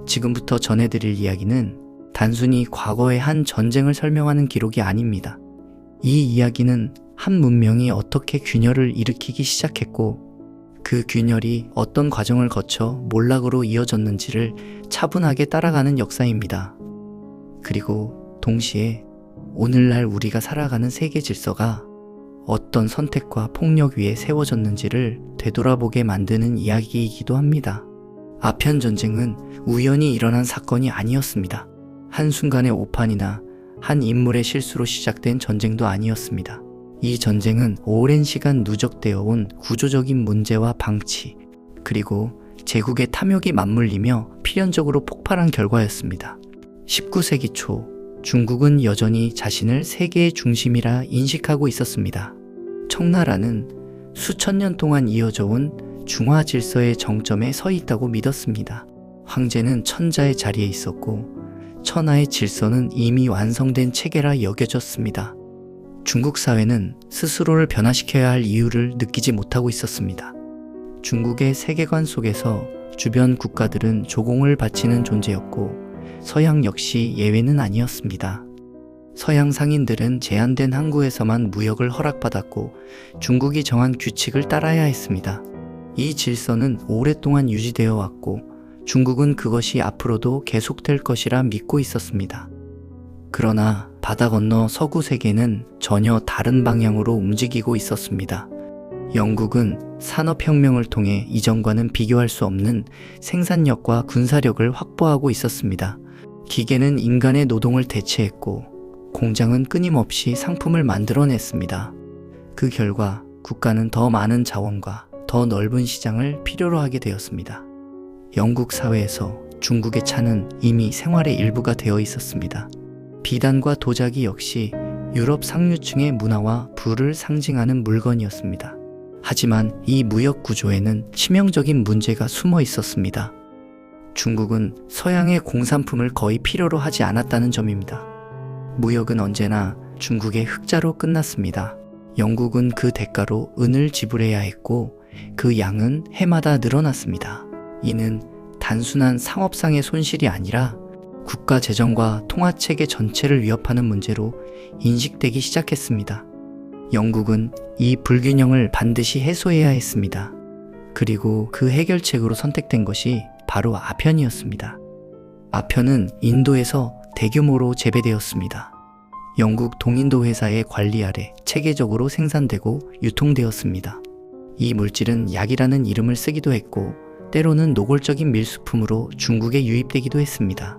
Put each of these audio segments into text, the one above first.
지금부터 전해드릴 이야기는 단순히 과거의 한 전쟁을 설명하는 기록이 아닙니다. 이 이야기는 한 문명이 어떻게 균열을 일으키기 시작했고 그 균열이 어떤 과정을 거쳐 몰락으로 이어졌는지를 차분하게 따라가는 역사입니다. 그리고 동시에 오늘날 우리가 살아가는 세계 질서가 어떤 선택과 폭력 위에 세워졌는지를 되돌아보게 만드는 이야기이기도 합니다. 아편 전쟁은 우연히 일어난 사건이 아니었습니다. 한순간의 오판이나 한 인물의 실수로 시작된 전쟁도 아니었습니다. 이 전쟁은 오랜 시간 누적되어 온 구조적인 문제와 방치, 그리고 제국의 탐욕이 맞물리며 필연적으로 폭발한 결과였습니다. 19세기 초, 중국은 여전히 자신을 세계의 중심이라 인식하고 있었습니다. 청나라는 수천 년 동안 이어져 온 중화 질서의 정점에 서 있다고 믿었습니다. 황제는 천자의 자리에 있었고 천하의 질서는 이미 완성된 체계라 여겨졌습니다. 중국 사회는 스스로를 변화시켜야 할 이유를 느끼지 못하고 있었습니다. 중국의 세계관 속에서 주변 국가들은 조공을 바치는 존재였고 서양 역시 예외는 아니었습니다. 서양 상인들은 제한된 항구에서만 무역을 허락받았고 중국이 정한 규칙을 따라야 했습니다. 이 질서는 오랫동안 유지되어 왔고 중국은 그것이 앞으로도 계속될 것이라 믿고 있었습니다. 그러나 바다 건너 서구 세계는 전혀 다른 방향으로 움직이고 있었습니다. 영국은 산업혁명을 통해 이전과는 비교할 수 없는 생산력과 군사력을 확보하고 있었습니다. 기계는 인간의 노동을 대체했고 공장은 끊임없이 상품을 만들어냈습니다. 그 결과 국가는 더 많은 자원과 더 넓은 시장을 필요로 하게 되었습니다. 영국 사회에서 중국의 차는 이미 생활의 일부가 되어 있었습니다. 비단과 도자기 역시 유럽 상류층의 문화와 부를 상징하는 물건이었습니다. 하지만 이 무역 구조에는 치명적인 문제가 숨어 있었습니다. 중국은 서양의 공산품을 거의 필요로 하지 않았다는 점입니다. 무역은 언제나 중국의 흑자로 끝났습니다. 영국은 그 대가로 은을 지불해야 했고 그 양은 해마다 늘어났습니다. 이는 단순한 상업상의 손실이 아니라 국가 재정과 통화체계 전체를 위협하는 문제로 인식되기 시작했습니다. 영국은 이 불균형을 반드시 해소해야 했습니다. 그리고 그 해결책으로 선택된 것이 바로 아편이었습니다. 아편은 인도에서 대규모로 재배되었습니다. 영국 동인도 회사의 관리 아래 체계적으로 생산되고 유통되었습니다. 이 물질은 약이라는 이름을 쓰기도 했고 때로는 노골적인 밀수품으로 중국에 유입되기도 했습니다.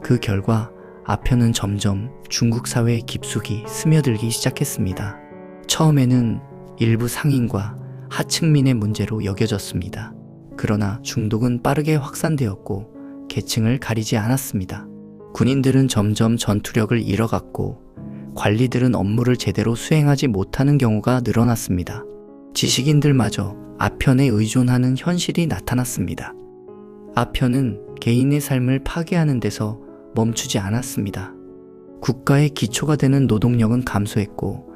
그 결과 아편은 점점 중국 사회에 깊숙이 스며들기 시작했습니다. 처음에는 일부 상인과 하층민의 문제로 여겨졌습니다. 그러나 중독은 빠르게 확산되었고 계층을 가리지 않았습니다. 군인들은 점점 전투력을 잃어갔고 관리들은 업무를 제대로 수행하지 못하는 경우가 늘어났습니다. 지식인들마저 아편에 의존하는 현실이 나타났습니다. 아편은 개인의 삶을 파괴하는 데서 멈추지 않았습니다. 국가의 기초가 되는 노동력은 감소했고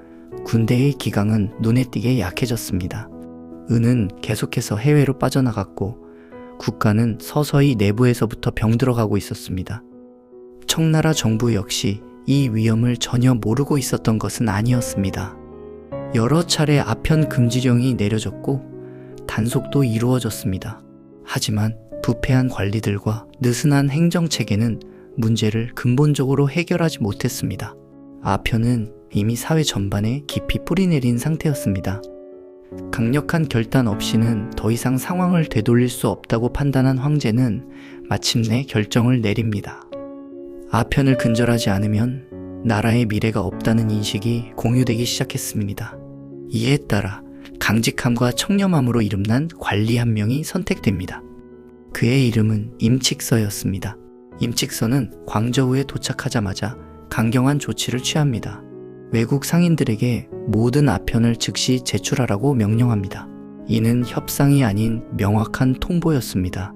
군대의 기강은 눈에 띄게 약해졌습니다. 은은 계속해서 해외로 빠져나갔고 국가는 서서히 내부에서부터 병들어가고 있었습니다. 청나라 정부 역시 이 위험을 전혀 모르고 있었던 것은 아니었습니다. 여러 차례 아편 금지령이 내려졌고 단속도 이루어졌습니다. 하지만 부패한 관리들과 느슨한 행정체계는 문제를 근본적으로 해결하지 못했습니다. 아편은 이미 사회 전반에 깊이 뿌리내린 상태였습니다. 강력한 결단 없이는 더 이상 상황을 되돌릴 수 없다고 판단한 황제는 마침내 결정을 내립니다. 아편을 근절하지 않으면 나라의 미래가 없다는 인식이 공유되기 시작했습니다. 이에 따라 강직함과 청렴함으로 이름난 관리 한 명이 선택됩니다. 그의 이름은 임칙서였습니다. 임칙서는 광저우에 도착하자마자 강경한 조치를 취합니다. 외국 상인들에게 모든 아편을 즉시 제출하라고 명령합니다. 이는 협상이 아닌 명확한 통보였습니다.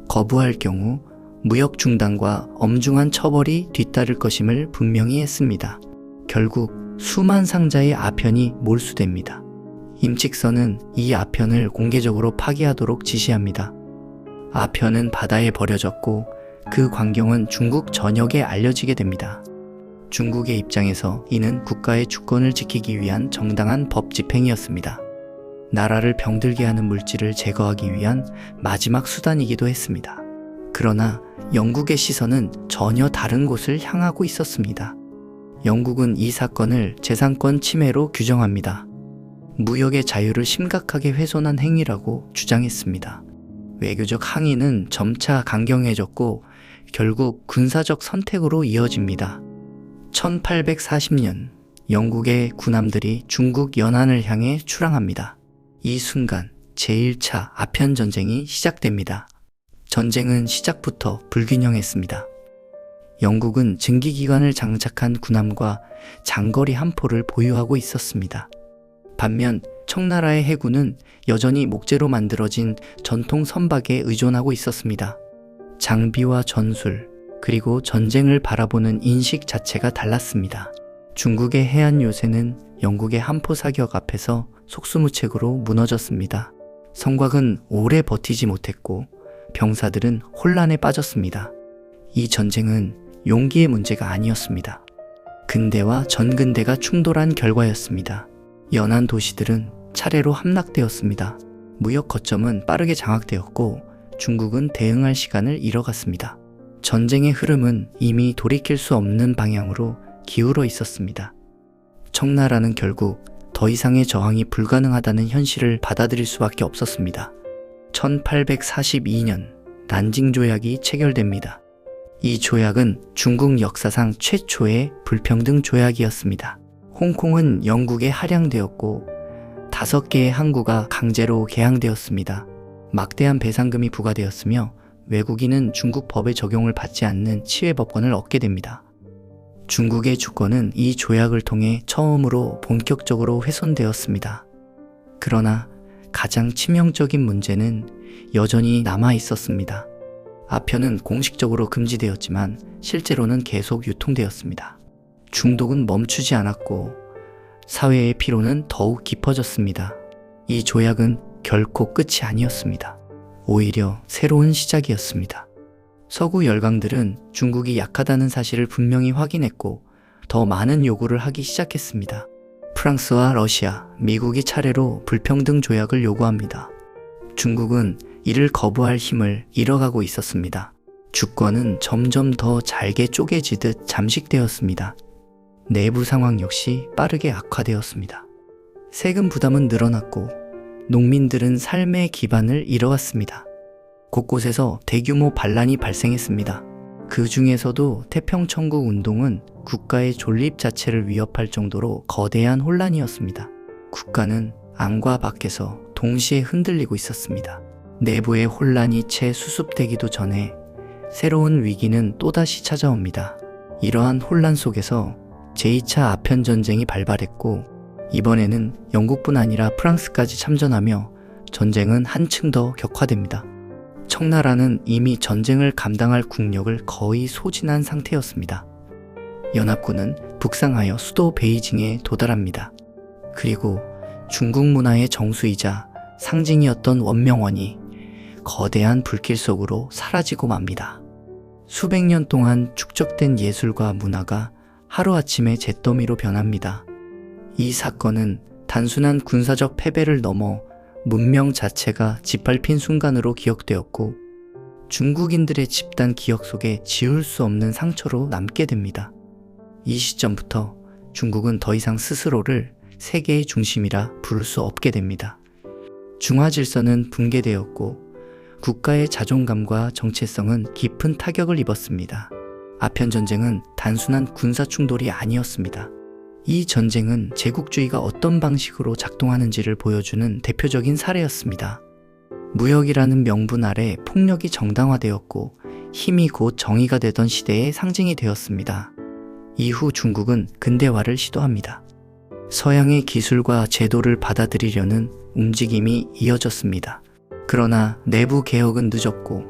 거부할 경우 무역 중단과 엄중한 처벌이 뒤따를 것임을 분명히 했습니다. 결국 수만 상자의 아편이 몰수됩니다. 임칙서는 이 아편을 공개적으로 파기하도록 지시합니다. 아편은 바다에 버려졌고 그 광경은 중국 전역에 알려지게 됩니다. 중국의 입장에서 이는 국가의 주권을 지키기 위한 정당한 법 집행이었습니다. 나라를 병들게 하는 물질을 제거하기 위한 마지막 수단이기도 했습니다. 그러나 영국의 시선은 전혀 다른 곳을 향하고 있었습니다. 영국은 이 사건을 재산권 침해로 규정합니다. 무역의 자유를 심각하게 훼손한 행위라고 주장했습니다. 외교적 항의는 점차 강경해졌고 결국 군사적 선택으로 이어집니다. 1840년 영국의 군함들이 중국 연안을 향해 출항합니다. 이 순간 제1차 아편전쟁이 시작됩니다. 전쟁은 시작부터 불균형했습니다. 영국은 증기기관을 장착한 군함과 장거리 함포를 보유하고 있었습니다. 반면 청나라의 해군은 여전히 목재로 만들어진 전통 선박에 의존하고 있었습니다. 장비와 전술, 그리고 전쟁을 바라보는 인식 자체가 달랐습니다. 중국의 해안 요새는 영국의 함포 사격 앞에서 속수무책으로 무너졌습니다. 성곽은 오래 버티지 못했고 병사들은 혼란에 빠졌습니다. 이 전쟁은 용기의 문제가 아니었습니다. 근대와 전근대가 충돌한 결과였습니다. 연안 도시들은 차례로 함락되었습니다. 무역 거점은 빠르게 장악되었고 중국은 대응할 시간을 잃어갔습니다. 전쟁의 흐름은 이미 돌이킬 수 없는 방향으로 기울어 있었습니다. 청나라는 결국 더 이상의 저항이 불가능하다는 현실을 받아들일 수밖에 없었습니다. 1842년 난징 조약이 체결됩니다. 이 조약은 중국 역사상 최초의 불평등 조약이었습니다. 홍콩은 영국에 할양되었고 5개의 항구가 강제로 개항되었습니다. 막대한 배상금이 부과되었으며 외국인은 중국 법의 적용을 받지 않는 치외법권을 얻게 됩니다. 중국의 주권은 이 조약을 통해 처음으로 본격적으로 훼손되었습니다. 그러나 가장 치명적인 문제는 여전히 남아 있었습니다. 아편은 공식적으로 금지되었지만 실제로는 계속 유통되었습니다. 중독은 멈추지 않았고 사회의 피로는 더욱 깊어졌습니다. 이 조약은 결코 끝이 아니었습니다. 오히려 새로운 시작이었습니다. 서구 열강들은 중국이 약하다는 사실을 분명히 확인했고 더 많은 요구를 하기 시작했습니다. 프랑스와 러시아, 미국이 차례로 불평등 조약을 요구합니다. 중국은 이를 거부할 힘을 잃어가고 있었습니다. 주권은 점점 더 잘게 쪼개지듯 잠식되었습니다. 내부 상황 역시 빠르게 악화되었습니다. 세금 부담은 늘어났고 농민들은 삶의 기반을 잃어갔습니다. 곳곳에서 대규모 반란이 발생했습니다. 그 중에서도 태평천국 운동은 국가의 존립 자체를 위협할 정도로 거대한 혼란이었습니다. 국가는 안과 밖에서 동시에 흔들리고 있었습니다. 내부의 혼란이 채 수습되기도 전에 새로운 위기는 또다시 찾아옵니다. 이러한 혼란 속에서 제2차 아편전쟁이 발발했고 이번에는 영국뿐 아니라 프랑스까지 참전하며 전쟁은 한층 더 격화됩니다. 청나라는 이미 전쟁을 감당할 국력을 거의 소진한 상태였습니다. 연합군은 북상하여 수도 베이징에 도달합니다. 그리고 중국 문화의 정수이자 상징이었던 원명원이 거대한 불길 속으로 사라지고 맙니다. 수백 년 동안 축적된 예술과 문화가 하루아침에 잿더미로 변합니다. 이 사건은 단순한 군사적 패배를 넘어 문명 자체가 짓밟힌 순간으로 기억되었고 중국인들의 집단 기억 속에 지울 수 없는 상처로 남게 됩니다. 이 시점부터 중국은 더 이상 스스로를 세계의 중심이라 부를 수 없게 됩니다. 중화 질서는 붕괴되었고 국가의 자존감과 정체성은 깊은 타격을 입었습니다. 아편 전쟁은 단순한 군사 충돌이 아니었습니다. 이 전쟁은 제국주의가 어떤 방식으로 작동하는지를 보여주는 대표적인 사례였습니다. 무역이라는 명분 아래 폭력이 정당화되었고 힘이 곧 정의가 되던 시대의 상징이 되었습니다. 이후 중국은 근대화를 시도합니다. 서양의 기술과 제도를 받아들이려는 움직임이 이어졌습니다. 그러나 내부 개혁은 늦었고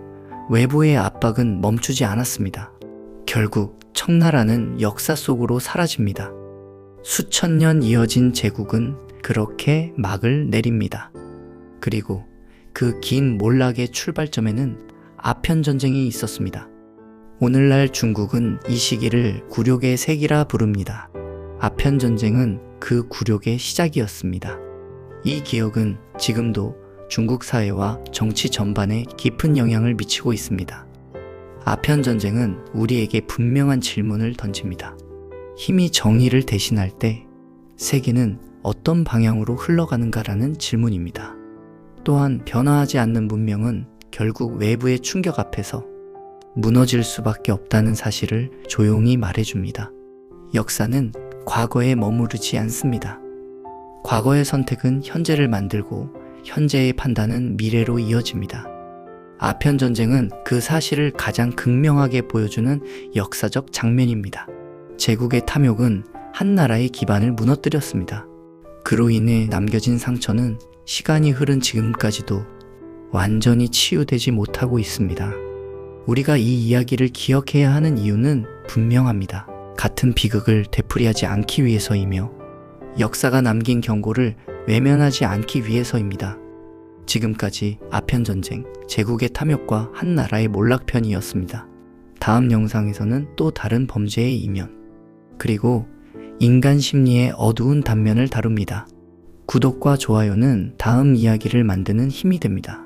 외부의 압박은 멈추지 않았습니다. 결국 청나라는 역사 속으로 사라집니다. 수천 년 이어진 제국은 그렇게 막을 내립니다. 그리고 그 긴 몰락의 출발점에는 아편 전쟁이 있었습니다. 오늘날 중국은 이 시기를 굴욕의 세기라 부릅니다. 아편 전쟁은 그 굴욕의 시작이었습니다. 이 기억은 지금도 중국 사회와 정치 전반에 깊은 영향을 미치고 있습니다. 아편 전쟁은 우리에게 분명한 질문을 던집니다. 힘이 정의를 대신할 때 세계는 어떤 방향으로 흘러가는가라는 질문입니다. 또한 변화하지 않는 문명은 결국 외부의 충격 앞에서 무너질 수밖에 없다는 사실을 조용히 말해줍니다. 역사는 과거에 머무르지 않습니다. 과거의 선택은 현재를 만들고 현재의 판단은 미래로 이어집니다. 아편 전쟁은 그 사실을 가장 극명하게 보여주는 역사적 장면입니다. 제국의 탐욕은 한 나라의 기반을 무너뜨렸습니다. 그로 인해 남겨진 상처는 시간이 흐른 지금까지도 완전히 치유되지 못하고 있습니다. 우리가 이 이야기를 기억해야 하는 이유는 분명합니다. 같은 비극을 되풀이하지 않기 위해서이며 역사가 남긴 경고를 외면하지 않기 위해서입니다. 지금까지 아편 전쟁, 제국의 탐욕과 한 나라의 몰락편이었습니다. 다음 영상에서는 또 다른 범죄의 이면, 그리고 인간 심리의 어두운 단면을 다룹니다. 구독과 좋아요는 다음 이야기를 만드는 힘이 됩니다.